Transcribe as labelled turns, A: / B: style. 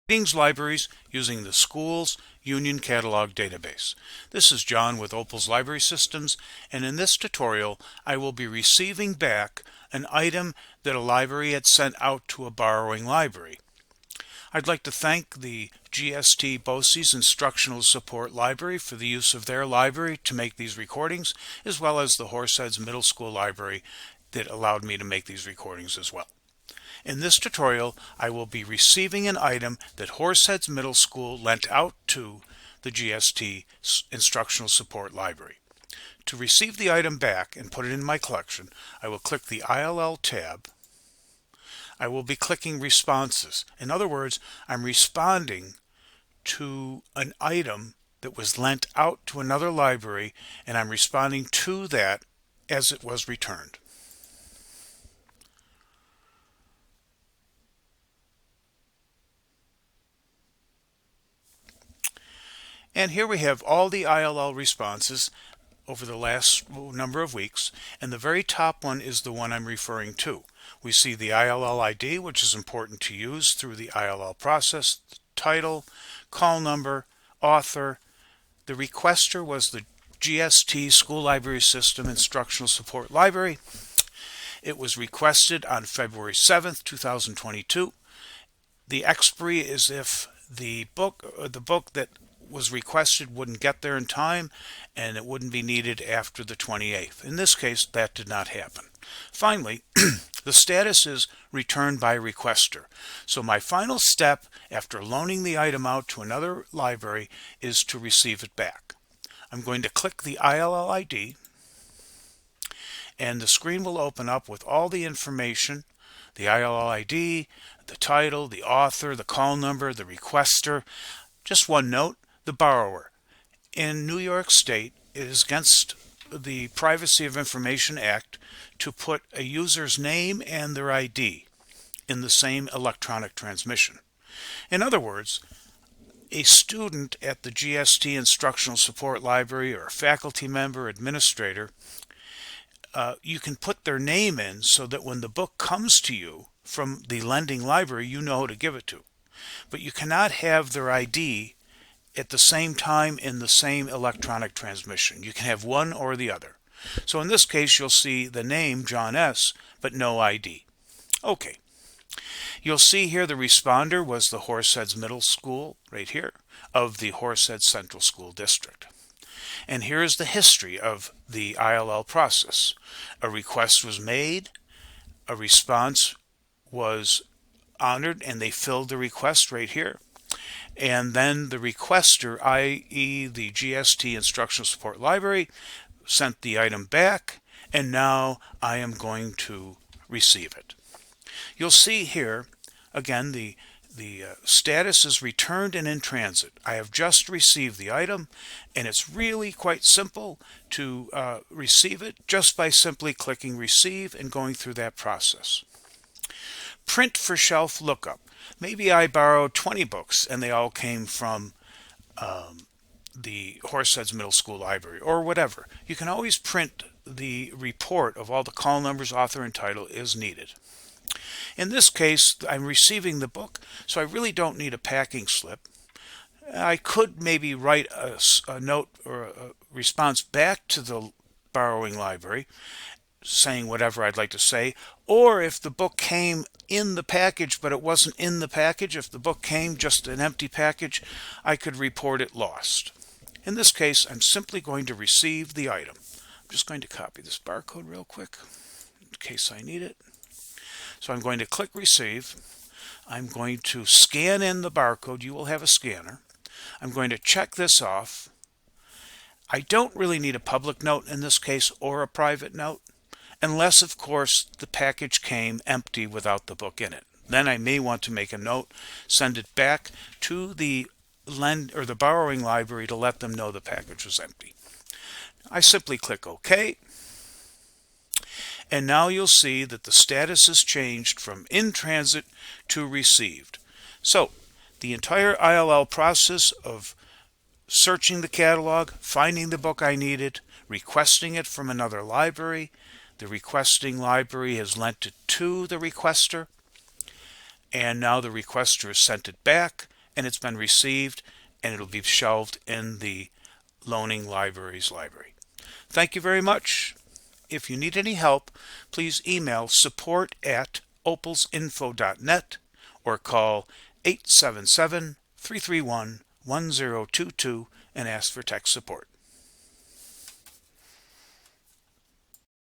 A: Readings libraries using the Schools Union Catalog database. This is John with Opal's Library Systems, and in this tutorial I will be receiving back an item that a library had sent out to a borrowing library. I'd like to thank the GST BOCES Instructional Support Library for the use of their library to make these recordings, as well as the Horseheads Middle School Library that allowed me to make these recordings as well. In this tutorial, I will be receiving an item that Horseheads Middle School lent out to the GST Instructional Support Library. To receive the item back and put it in my collection, I will click the ILL tab. I will be clicking Responses. In other words, I'm responding to an item that was lent out to another library, and I'm responding to that as it was returned. And here we have all the ILL responses over the last number of weeks, and the very top one is the one I'm referring to. We see the ILL ID, which is important to use through the ILL process, the title, call number, author. The requester was the GST School Library System Instructional Support Library. It was requested on February 7th, 2022. The expiry is if the book that was requested wouldn't get there in time, and it wouldn't be needed after the 28th. In this case, that did not happen. Finally, the status is returned by requester. So my final step after loaning the item out to another library is to receive it back. I'm going to click the ILL ID, and the screen will open up with all the information: the ILL ID, the title, the author, the call number, the requester. Just one note: the borrower. In New York State, it is against the Privacy of Information Act to put a user's name and their ID in the same electronic transmission. In other words, a student at the GST Instructional Support Library, or a faculty member, administrator, you can put their name in so that when the book comes to you from the lending library, you know who to give it to. But you cannot have their ID at the same time in the same electronic transmission. You can have one or the other. So in this case, you'll see the name John S., but no ID. Okay. You'll see here the responder was the Horseheads Middle School, right here, of the Horseheads Central School District. And here's the history of the ILL process. A request was made, a response was honored, and they filled the request right here. And then the requester, i.e. the GST Instructional Support Library, sent the item back, and now I am going to receive it. You'll see here, again, the status is returned and in transit. I have just received the item, and it's really quite simple to receive it just by simply clicking Receive and going through that process. Print for shelf lookup. Maybe I borrowed 20 books and they all came from the Horseheads Middle School Library or whatever. You can always print the report of all the call numbers, author, and title as needed. In this case, I'm receiving the book, so I really don't need a packing slip. I could maybe write a note or a response back to the borrowing library saying whatever I'd like to say, or if the book came in the package but it wasn't in the package, if the book came just an empty package, I could report it lost. In this case, I'm simply going to receive the item. I'm just going to copy this barcode real quick in case I need it. So I'm going to click Receive. I'm going to scan in the barcode. You will have a scanner. I'm going to check this off. I don't really need a public note in this case or a private note, unless, of course, the package came empty without the book in it. Then I may want to make a note, send it back to the borrowing library to let them know the package was empty. I simply click OK, and now you'll see that the status has changed from in transit to received. So the entire ILL process of searching the catalog, finding the book I needed, requesting it from another library, the requesting library has lent it to the requester, and now the requester has sent it back, and it's been received, and it'll be shelved in the Loaning Libraries library. Thank you very much. If you need any help, please email support@opalsinfo.net or call 877-331-1022 and ask for tech support.